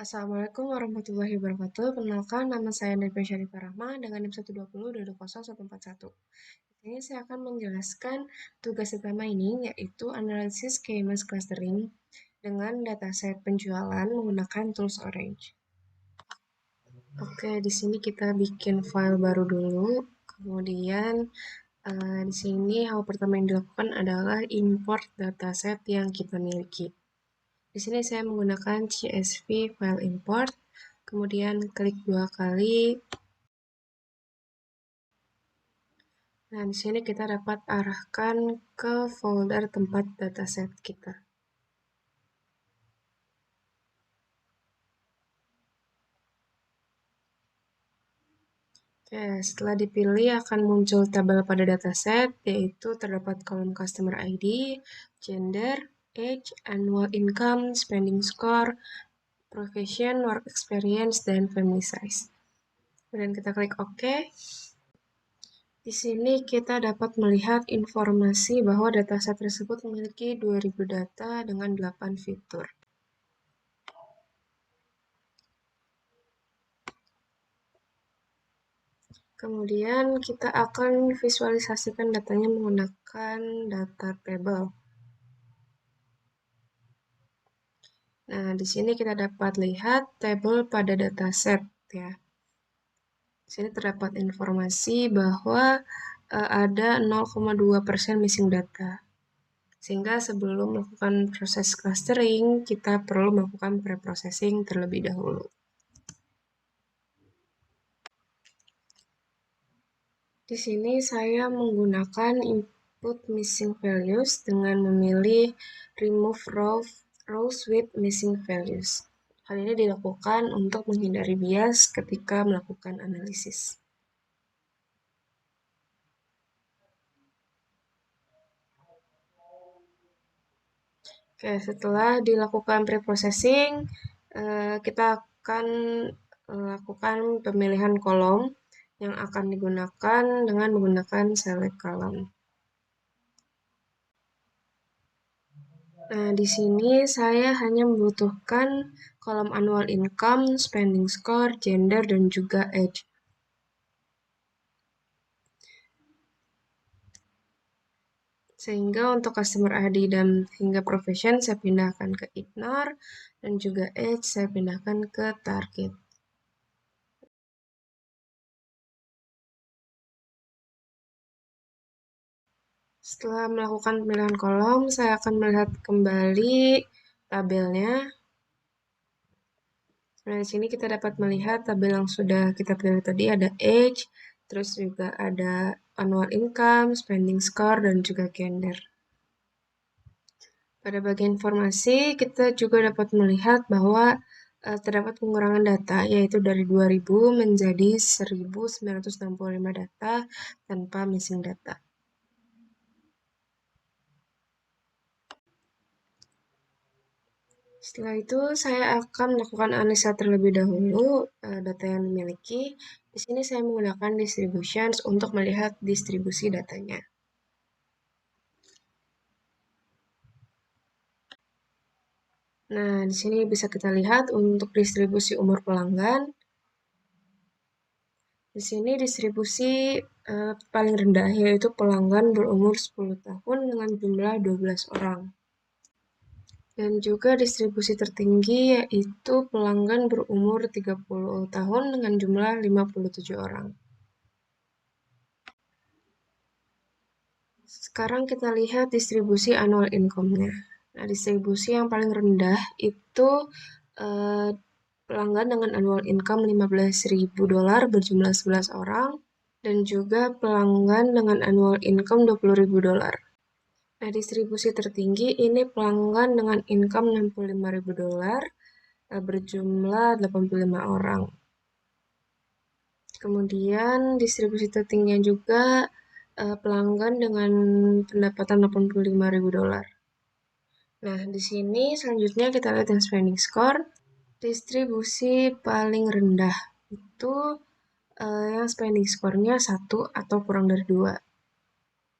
Assalamualaikum warahmatullahi wabarakatuh. Perkenalkan, nama saya Nurul Syarifah Rahma dengan NIM 120 Di sini saya akan menjelaskan tugas utama ini, yaitu analisis KMS clustering dengan dataset penjualan menggunakan tools Orange. Oke, di sini kita bikin file baru dulu. Kemudian di sini hal pertama yang dilakukan adalah import dataset yang kita miliki. Di sini saya menggunakan CSV file import, kemudian klik 2 kali. Nah, di sini kita dapat arahkan ke folder tempat dataset kita. Oke, setelah dipilih akan muncul tabel pada dataset, yaitu terdapat kolom Customer ID, Gender, Age, Annual Income, Spending Score, Profession, Work Experience, dan Family Size. Kemudian kita klik OK. Di sini kita dapat melihat informasi bahwa dataset tersebut memiliki 2000 data dengan 8 fitur. Kemudian kita akan visualisasikan datanya menggunakan data table. Nah, di sini kita dapat lihat tabel pada dataset ya. Di sini terdapat informasi bahwa ada 0,2% missing data. Sehingga sebelum melakukan proses clustering, kita perlu melakukan pre-processing terlebih dahulu. Di sini saya menggunakan input missing values dengan memilih remove rows with missing values. Hal ini dilakukan untuk menghindari bias ketika melakukan analisis. Oke, setelah dilakukan pre-processing, kita akan lakukan pemilihan kolom yang akan digunakan dengan menggunakan select column. Nah, di sini saya hanya membutuhkan kolom annual income, spending score, gender, dan juga age. Sehingga untuk customer ID dan hingga profession saya pindahkan ke ignore, dan juga age saya pindahkan ke target. Setelah melakukan pemilihan kolom, saya akan melihat kembali tabelnya. Nah, di sini kita dapat melihat tabel yang sudah kita pilih tadi, ada age, terus juga ada annual income, spending score, dan juga gender. Pada bagian informasi, kita juga dapat melihat bahwa terdapat pengurangan data, yaitu dari 2000 menjadi 1965 data tanpa missing data. Setelah itu, saya akan melakukan analisa terlebih dahulu data yang dimiliki. Di sini saya menggunakan distributions untuk melihat distribusi datanya. Nah, di sini bisa kita lihat untuk distribusi umur pelanggan. Di sini distribusi paling rendah, yaitu pelanggan berumur 10 tahun dengan jumlah 12 orang. Dan juga distribusi tertinggi yaitu pelanggan berumur 30 tahun dengan jumlah 57 orang. Sekarang kita lihat distribusi annual income-nya. Nah, distribusi yang paling rendah itu pelanggan dengan annual income $15.000 berjumlah 11 orang, dan juga pelanggan dengan annual income $20.000. Nah, distribusi tertinggi ini pelanggan dengan income $65.000 berjumlah 85 orang. Kemudian distribusi tertingginya juga pelanggan dengan pendapatan $85.000. Nah, di sini selanjutnya kita lihat yang spending score. Distribusi paling rendah itu yang spending score-nya 1 atau kurang dari 2.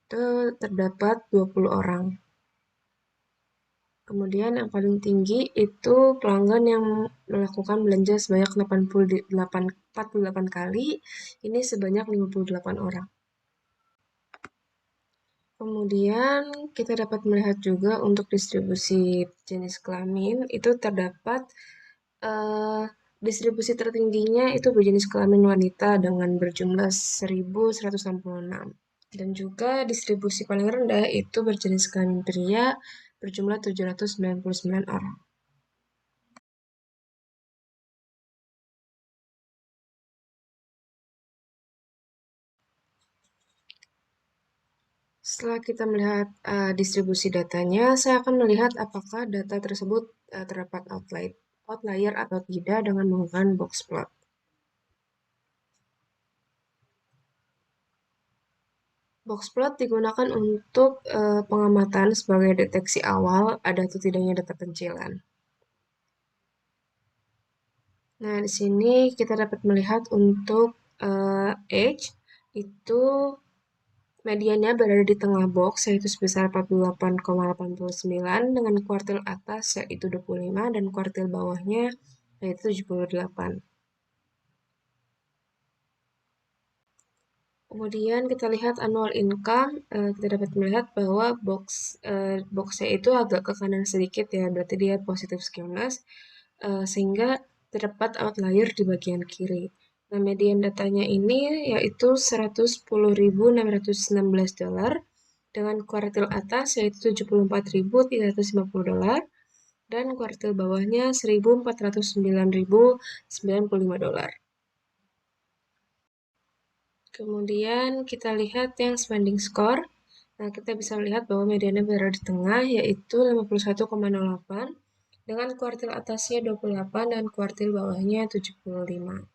Itu terdapat 20 orang. Kemudian yang paling tinggi itu pelanggan yang melakukan belanja sebanyak 48 kali, ini sebanyak 58 orang. Kemudian kita dapat melihat juga untuk distribusi jenis kelamin itu terdapat eh, distribusi tertingginya itu berjenis kelamin wanita dengan berjumlah 1.166. Dan juga distribusi paling rendah itu berjenis kelamin pria berjumlah 799 orang. Setelah kita melihat distribusi datanya, saya akan melihat apakah data tersebut terdapat outlier atau tidak dengan menggunakan box plot. Box plot digunakan untuk pengamatan sebagai deteksi awal ada atau tidaknya data pencilan. Nah, di sini kita dapat melihat untuk age itu mediannya berada di tengah box yaitu sebesar 48,89 dengan kuartil atas yaitu 25 dan kuartil bawahnya yaitu 78. Kemudian kita lihat annual income, kita dapat melihat bahwa boxnya itu agak ke kanan sedikit ya, berarti dia positif skewness, sehingga terdapat outlier di bagian kiri. Nah, median datanya ini yaitu $110.616 dengan kuartil atas yaitu $74.350 dan kuartil bawahnya $1.409.095. Kemudian kita lihat yang spending score. Nah, kita bisa melihat bahwa mediannya berada di tengah, yaitu 51,08, dengan kuartil atasnya 28 dan kuartil bawahnya 75.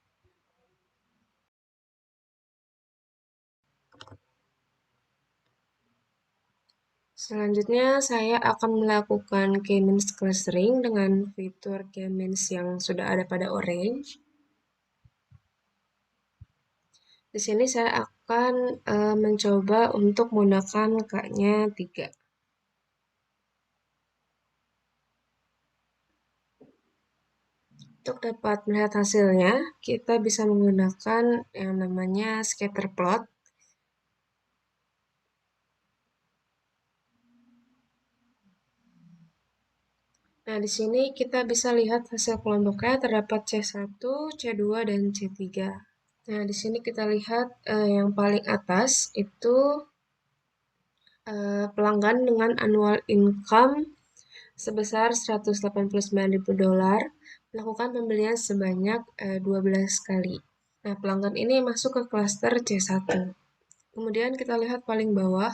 Selanjutnya, saya akan melakukan K-means clustering dengan fitur K-means yang sudah ada pada Orange. Di sini saya akan mencoba untuk menggunakan K-nya 3. Untuk dapat melihat hasilnya, kita bisa menggunakan yang namanya scatter plot. Nah, di sini kita bisa lihat hasil kelompoknya terdapat C1, C2, dan C3. Nah, di sini kita lihat yang paling atas itu pelanggan dengan annual income sebesar $189.000 melakukan pembelian sebanyak 12 kali. Nah, pelanggan ini masuk ke klaster C1. Kemudian kita lihat paling bawah,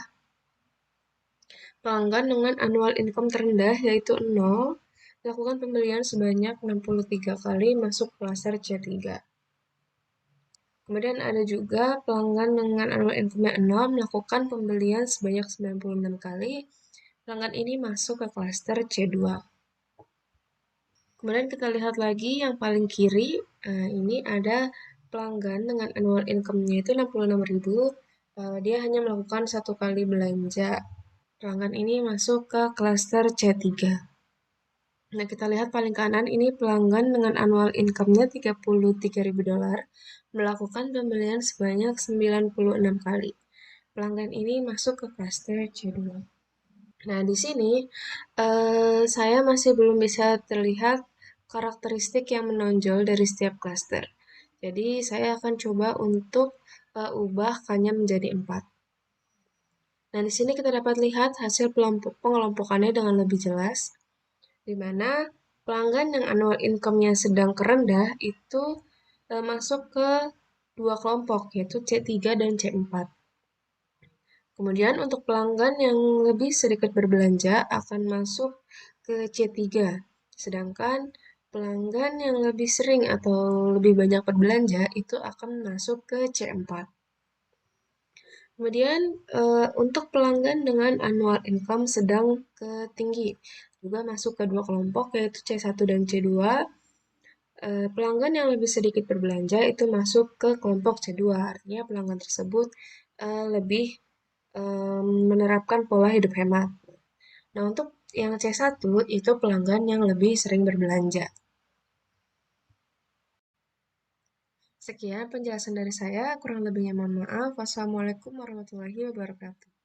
pelanggan dengan annual income terendah yaitu 0 melakukan pembelian sebanyak 63 kali masuk klaster C3. Kemudian ada juga pelanggan dengan annual income 0 melakukan pembelian sebanyak 96 kali. Pelanggan ini masuk ke klaster C2. Kemudian kita lihat lagi yang paling kiri, ini ada pelanggan dengan annual income-nya itu 66.000. Dia hanya melakukan 1 kali belanja. Pelanggan ini masuk ke klaster C3. Nah, kita lihat paling kanan ini pelanggan dengan annual income-nya $33.000 melakukan pembelian sebanyak 96 kali. Pelanggan ini masuk ke klaster C2. Nah, di sini saya masih belum bisa terlihat karakteristik yang menonjol dari setiap klaster. Jadi, saya akan coba untuk ubah K-nya menjadi 4. Nah, di sini kita dapat lihat hasil pengelompokannya dengan lebih jelas, di mana pelanggan yang annual income-nya sedang ke rendah itu masuk ke dua kelompok, yaitu C3 dan C4. Kemudian untuk pelanggan yang lebih sedikit berbelanja akan masuk ke C3, sedangkan pelanggan yang lebih sering atau lebih banyak berbelanja itu akan masuk ke C4. Kemudian untuk pelanggan dengan annual income sedang ke tinggi juga masuk ke dua kelompok yaitu C1 dan C2. Pelanggan yang lebih sedikit berbelanja itu masuk ke kelompok C2, artinya pelanggan tersebut lebih menerapkan pola hidup hemat. Nah, untuk Yang C1 itu pelanggan yang lebih sering berbelanja. Sekian penjelasan dari saya, kurang lebihnya mohon maaf. Wassalamualaikum warahmatullahi wabarakatuh.